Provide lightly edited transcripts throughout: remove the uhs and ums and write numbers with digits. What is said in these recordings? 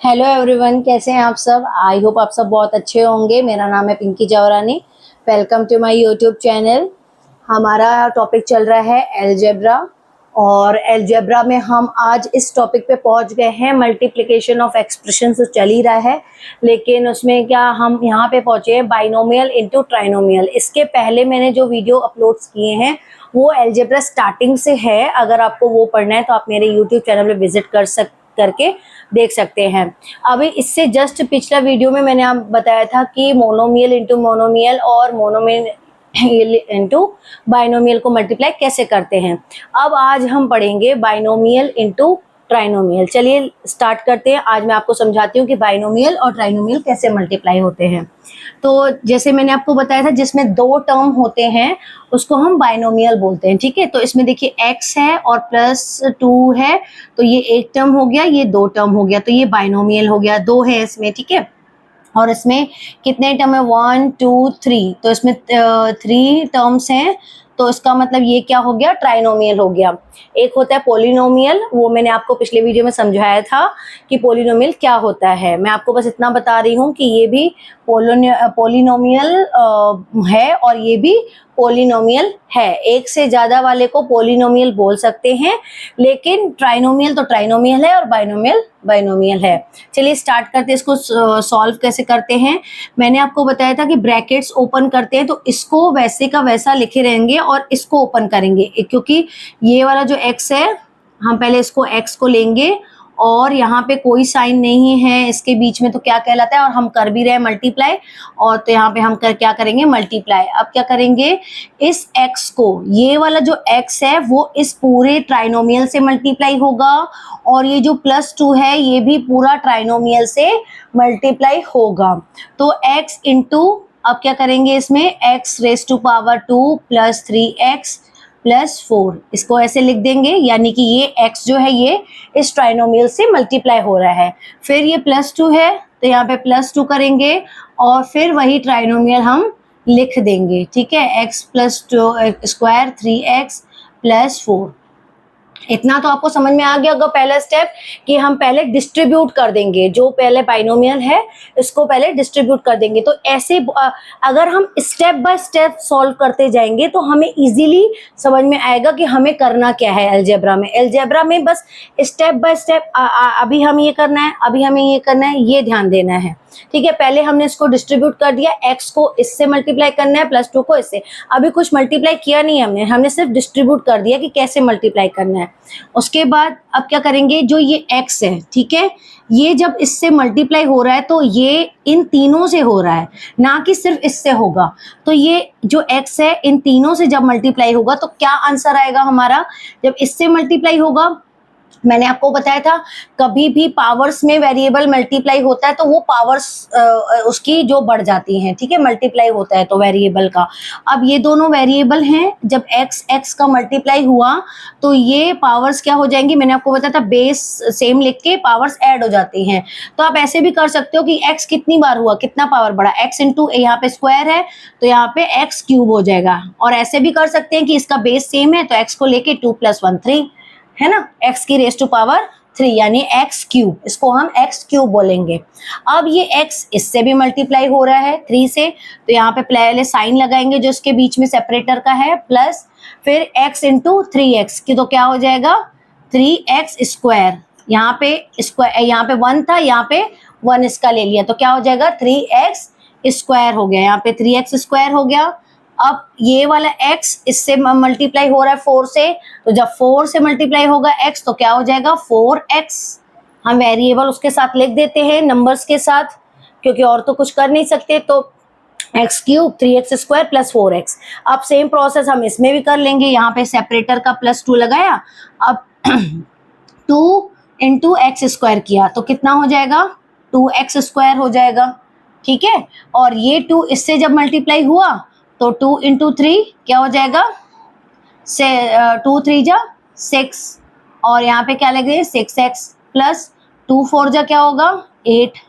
Hello everyone, कैसे हैं आप सब। आई होप आप सब बहुत अच्छे होंगे। मेरा नाम है Pinky Jawrani. Welcome to my YouTube channel. हमारा टॉपिक चल रहा है अलजेब्रा, और अलजेब्रा में हम आज इस टॉपिक पे पहुंच गए हैं। मल्टीप्लिकेशन ऑफ एक्सप्रेशन तो चल ही रहा है, लेकिन उसमें क्या हम यहाँ पे पहुंचे हैं बाइनोमियल इनटू ट्राइनोमियल। इसके पहले मैंने जो वीडियो अपलोड्स किए हैं वो अलजेब्रा स्टार्टिंग से है। अगर आपको वो पढ़ना है तो आप मेरे यूट्यूब चैनल पे विजिट करके देख सकते हैं। अभी इससे जस्ट पिछला वीडियो में मैंने आप बताया था कि मोनोमियल इंटू मोनोमियल और मोनोमियल इंटू बाइनोमियल को मल्टीप्लाई कैसे करते हैं। अब आज हम पढ़ेंगे बाइनोमियल इंटू ट्राइनोमियल। चलिए स्टार्ट करते हैं। आज मैं आपको समझाती हूँ कि बाइनोमियल और ट्राइनोमियल कैसे मल्टीप्लाई होते हैं। तो जैसे मैंने आपको बताया था, जिसमें दो टर्म होते हैं उसको हम बाइनोमियल बोलते हैं। ठीक है, तो इसमें देखिए x है और +2 है, तो ये एक टर्म हो गया, ये दो टर्म हो गया, तो ये बाइनोमियल हो गया। दो है इसमें, ठीक है। और इसमें कितने टर्म है, 1 2 3, तो इसमें 3 टर्म्स हैं, तो इसका मतलब ये क्या हो गया, ट्राइनोमियल हो गया। एक होता है पोलिनोमियल, वो मैंने आपको पिछले वीडियो में समझाया था कि पोलिनोमियल क्या होता है। मैं आपको बस इतना बता रही हूँ कि ये भी पोलिनोमियल है और ये भी पोलिनोमियल है। एक से ज्यादा वाले को पोलिनोमियल बोल सकते हैं, लेकिन ट्राइनोमियल तो ट्राइनोमियल है और बाइनोमियल बाइनोमियल है। चलिए स्टार्ट करते हैं, इसको सॉल्व कैसे करते हैं। मैंने आपको बताया था कि ब्रैकेट्स ओपन करते हैं तो इसको वैसे का वैसा लिखे रहेंगे और इसको ओपन करेंगे, क्योंकि ये वाला जो x है, हम पहले इसको x को लेंगे और यहाँ पे कोई साइन नहीं है इसके बीच में, तो क्या कहलाता है, और हम कर भी रहे हैं मल्टीप्लाई, और तो यहाँ पे हम क्या करेंगे, मल्टीप्लाई। अब क्या करेंगे, इस x को, ये वाला जो x है वो इस पूरे ट्राइनोमियल से मल्टीप्लाई होगा, और ये जो +2 है ये भी पूरा ट्राइनोमियल से मल्टीप्लाई होगा। तो x इंटू, अब क्या करेंगे इसमें, x⁻² + 3x +4, इसको ऐसे लिख देंगे, यानी कि ये x जो है ये इस ट्राइनोमियल से मल्टीप्लाई हो रहा है। फिर ये +2 है तो यहाँ पे +2 करेंगे और फिर वही ट्राइनोमियल हम लिख देंगे। ठीक है, x+2² 3x +4। इतना तो आपको समझ में आ गया होगा पहला स्टेप, कि हम पहले डिस्ट्रीब्यूट कर देंगे, जो पहले बाइनोमियल है इसको पहले डिस्ट्रीब्यूट कर देंगे। तो ऐसे अगर हम स्टेप बाय स्टेप सॉल्व करते जाएंगे तो हमें इजीली समझ में आएगा कि हमें करना क्या है अलजेब्रा में। अलजेब्रा में बस स्टेप बाय स्टेप, अभी हम ये करना है, अभी हमें ये करना है, ये ध्यान देना है। ठीक है, पहले हमने इसको डिस्ट्रीब्यूट कर दिया, x को इससे मल्टीप्लाई करना है, +2 को इससे। अभी कुछ मल्टीप्लाई किया नहीं हमने सिर्फ डिस्ट्रीब्यूट कर दिया कि कैसे मल्टीप्लाई करना है। उसके बाद अब क्या करेंगे, जो ये x है, ठीक है, ये जब इससे मल्टीप्लाई हो रहा है तो ये इन तीनों से हो रहा है, ना कि सिर्फ इससे होगा। तो ये जो x है इन तीनों से जब मल्टीप्लाई होगा तो क्या आंसर आएगा हमारा, जब इससे मल्टीप्लाई होगा। मैंने आपको बताया था, कभी भी पावर्स में वेरिएबल मल्टीप्लाई होता है तो वो पावर्स उसकी जो बढ़ जाती हैं। ठीक है, मल्टीप्लाई होता है तो वेरिएबल का। अब ये दोनों वेरिएबल हैं, जब x का मल्टीप्लाई हुआ तो ये पावर्स क्या हो जाएंगी, मैंने आपको बताया था बेस सेम लिख के पावर्स ऐड हो जाती हैं। तो आप ऐसे भी कर सकते हो कि x कितनी बार हुआ, कितना पावर बढ़ा, x इंटू यहाँ पे स्क्वायर है तो यहाँ पे x³ हो जाएगा। और ऐसे भी कर सकते हैं कि इसका बेस सेम है तो x को लेके 2 + 1 3 है ना, x⁻³ यानी x³, इसको हम x³ बोलेंगे। अब ये x इससे भी मल्टीप्लाई हो रहा है 3 से, तो यहाँ पे पहले साइन लगाएंगे जो इसके बीच में सेपरेटर का है, प्लस फिर x इंटू 3x की, तो क्या हो जाएगा 3x²। यहाँ पे स्क्वायर, यहाँ पे 1 था, यहाँ पे 1 इसका ले लिया, तो क्या हो जाएगा 3x² हो गया, यहाँ पे 3x² हो गया। अब ये वाला x इससे मल्टीप्लाई हो रहा है 4 से, तो जब 4 से मल्टीप्लाई होगा x तो क्या हो जाएगा 4x। हम वेरिएबल उसके साथ लिख देते हैं नंबर्स के साथ, क्योंकि और तो कुछ कर नहीं सकते। तो x³ 3x² + 4x। अब सेम प्रोसेस हम इसमें भी कर लेंगे, यहाँ पे सेपरेटर का +2 लगाया, अब 2 इंटू x² किया तो कितना हो जाएगा 2x² हो जाएगा। ठीक है, और ये 2 इससे जब मल्टीप्लाई हुआ तो 2 इंटू 3 क्या हो जाएगा, 2 3 जा 6, और यहाँ पे क्या लगेगा 6x प्लस 2 4 जा क्या होगा 8।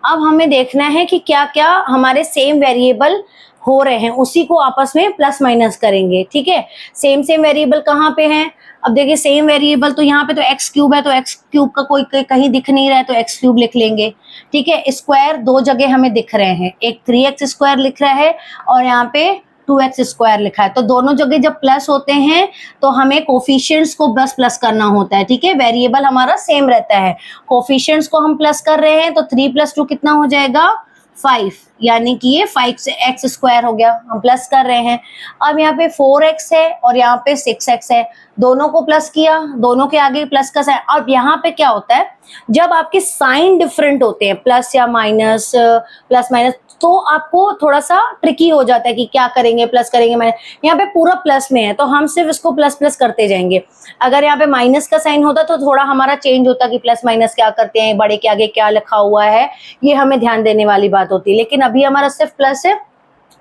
अब हमें देखना है कि क्या क्या हमारे सेम वेरिएबल हो रहे हैं उसी को आपस में प्लस माइनस करेंगे, ठीक है। सेम सेम वेरिएबल कहाँ पे हैं, अब देखिए सेम वेरिएबल तो यहाँ पे तो एक्स क्यूब है, तो एक्स क्यूब का कोई कहीं दिख नहीं रहा है तो एक्स क्यूब लिख लेंगे, ठीक है। स्क्वायर दो जगह हमें दिख रहे हैं, एक 3x स्क्वायर लिख रहा है और यहाँ पे 2x स्क्वायर लिखा है, तो दोनों जगह जब प्लस होते हैं तो हमें कोफिशिएंट्स को बस प्लस करना होता है, ठीक है। वेरिएबल हमारा सेम रहता है, कोफिशिएंट्स को हम प्लस कर रहे हैं तो 3 + 2 कितना हो जाएगा 5, यानी कि ये 5 से एक्स स्क्वायर हो गया, हम प्लस कर रहे हैं। अब यहाँ पे 4x है और यहाँ पे 6x है, दोनों को प्लस किया, दोनों के आगे प्लस का साइन। अब यहाँ पे क्या होता है, जब आपके साइन डिफरेंट होते हैं, प्लस या माइनस, प्लस माइनस, तो आपको थोड़ा सा ट्रिकी हो जाता है कि क्या करेंगे, प्लस करेंगे माइनस। यहाँ पे पूरा प्लस में है तो हम सिर्फ इसको प्लस प्लस करते जाएंगे। अगर यहाँ पे माइनस का साइन होता तो थोड़ा हमारा चेंज होता कि प्लस माइनस क्या करते हैं, बड़े के आगे क्या लिखा हुआ है, ये हमें ध्यान देने वाली बात होती है। लेकिन अभी हमारा सिर्फ प्लस है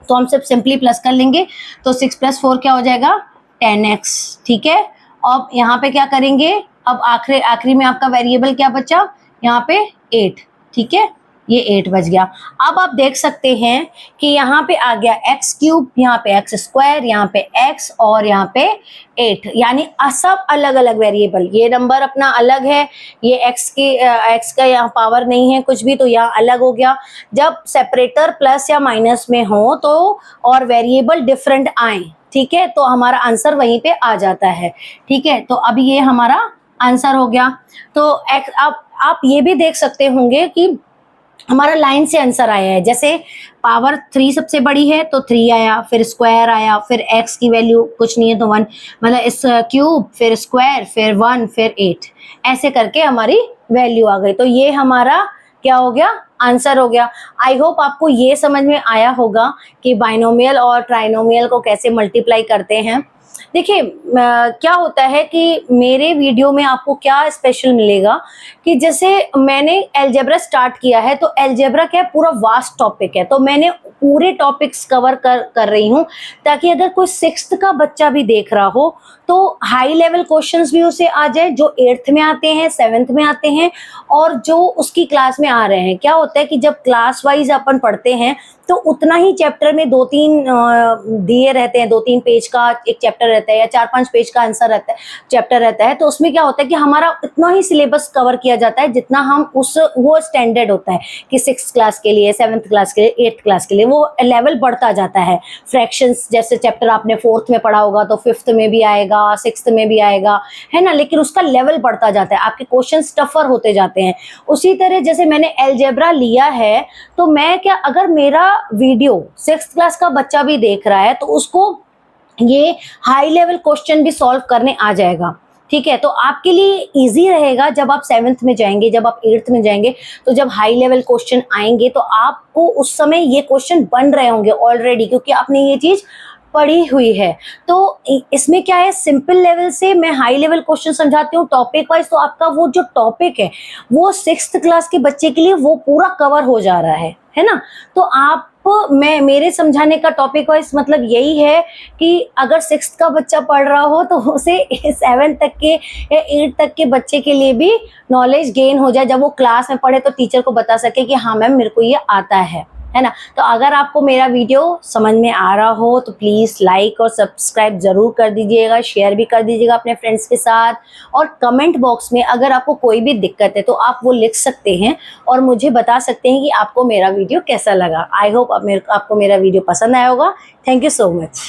तो हम सिर्फ सिंपली प्लस कर लेंगे, तो 6 + 4 क्या हो जाएगा 10x, ठीक है। अब यहाँ पे क्या करेंगे, अब आखिरी में आपका वेरिएबल क्या बचा, यहाँ पे 8, ठीक है, ये 8 बच गया। अब आप देख सकते हैं कि यहाँ पे आ गया एक्स क्यूब, यहाँ पे एक्स स्क्वायर, यहाँ पे x और यहाँ पे 8, यानी सब अलग अलग वेरिएबल। ये नंबर अपना अलग है, ये x का यहाँ पावर नहीं है कुछ भी, तो यहाँ अलग हो गया। जब सेपरेटर प्लस या माइनस में हो तो और वेरिएबल डिफरेंट आए, ठीक है, तो हमारा आंसर वहीं पे आ जाता है, ठीक है। तो अब ये हमारा आंसर हो गया। तो आप ये भी देख सकते होंगे कि हमारा लाइन से आंसर आया है, जैसे पावर 3 सबसे बड़ी है तो 3 आया, फिर स्क्वायर आया, फिर x की वैल्यू कुछ नहीं है तो 1, मतलब इस क्यूब, फिर स्क्वायर, फिर 1, फिर 8, ऐसे करके हमारी वैल्यू आ गई। तो ये हमारा क्या हो गया, आंसर हो गया। आई होप आपको ये समझ में आया होगा कि बाइनोमियल और ट्राइनोमियल को कैसे मल्टीप्लाई करते हैं। देखिए क्या होता है कि मेरे वीडियो में आपको क्या स्पेशल मिलेगा कि जैसे मैंने अलजेब्रा स्टार्ट किया है, तो अलजेब्रा क्या है, पूरा वास्ट टॉपिक है, तो मैंने पूरे टॉपिक्स कवर कर रही हूँ, ताकि अगर कोई 6th का बच्चा भी देख रहा हो तो हाई लेवल क्वेश्चंस भी उसे आ जाए, जो 8th में आते हैं, 7th में आते हैं और जो उसकी क्लास में आ रहे हैं। क्या होता है कि जब क्लास वाइज अपन पढ़ते हैं तो उतना ही चैप्टर में 2-3 दिए रहते हैं, 2-3 पेज का एक चैप्टर रहता है या 4-5 पेज का आंसर रहता है, चैप्टर रहता है, तो उसमें क्या होता है कि हमारा इतना ही सिलेबस कवर किया जाता है जितना हम वो स्टैंडर्ड होता है कि 6th क्लास के लिए, 7th क्लास के लिए, 8th क्लास के लिए, वो लेवल बढ़ता जाता है। फ्रैक्शंस जैसे चैप्टर आपने 4th में पढ़ा होगा तो 5th में भी आएगा, 6th में भी आएगा, है ना, लेकिन उसका लेवल बढ़ता जाता है, आपके क्वेश्चन टफर होते जाते हैं। उसी तरह जैसे मैंने अलजेब्रा लिया है, तो मैं क्या, अगर मेरा वीडियो 6th क्लास का बच्चा भी देख रहा है तो उसको ये हाई लेवल क्वेश्चन भी सॉल्व करने आ जाएगा, ठीक है। तो आपके लिए इजी रहेगा जब आप 7th में जाएंगे, जब आप 8th में जाएंगे, तो जब हाई लेवल क्वेश्चन आएंगे तो आपको उस समय ये क्वेश्चन बन रहे होंगे ऑलरेडी, क्योंकि आपने ये चीज पढ़ी हुई है। तो इसमें क्या है, सिंपल लेवल से मैं हाई लेवल क्वेश्चन समझाती हूँ टॉपिक वाइज, तो आपका वो जो टॉपिक है वो 6th क्लास के बच्चे के लिए वो पूरा कवर हो जा रहा है ना। तो आप मेरे समझाने का टॉपिक वाइज मतलब यही है कि अगर 6th का बच्चा पढ़ रहा हो तो उसे 7 तक के या 8 तक के बच्चे के लिए भी नॉलेज गेन हो जाए, जब वो क्लास में पढ़े तो टीचर को बता सके कि हाँ मैम मेरे को ये आता है ना। तो अगर आपको मेरा वीडियो समझ में आ रहा हो तो प्लीज़ लाइक और सब्सक्राइब ज़रूर कर दीजिएगा, शेयर भी कर दीजिएगा अपने फ्रेंड्स के साथ, और कमेंट बॉक्स में अगर आपको कोई भी दिक्कत है तो आप वो लिख सकते हैं और मुझे बता सकते हैं कि आपको मेरा वीडियो कैसा लगा। आई होप आपको मेरा वीडियो पसंद आया होगा। Thank you so much.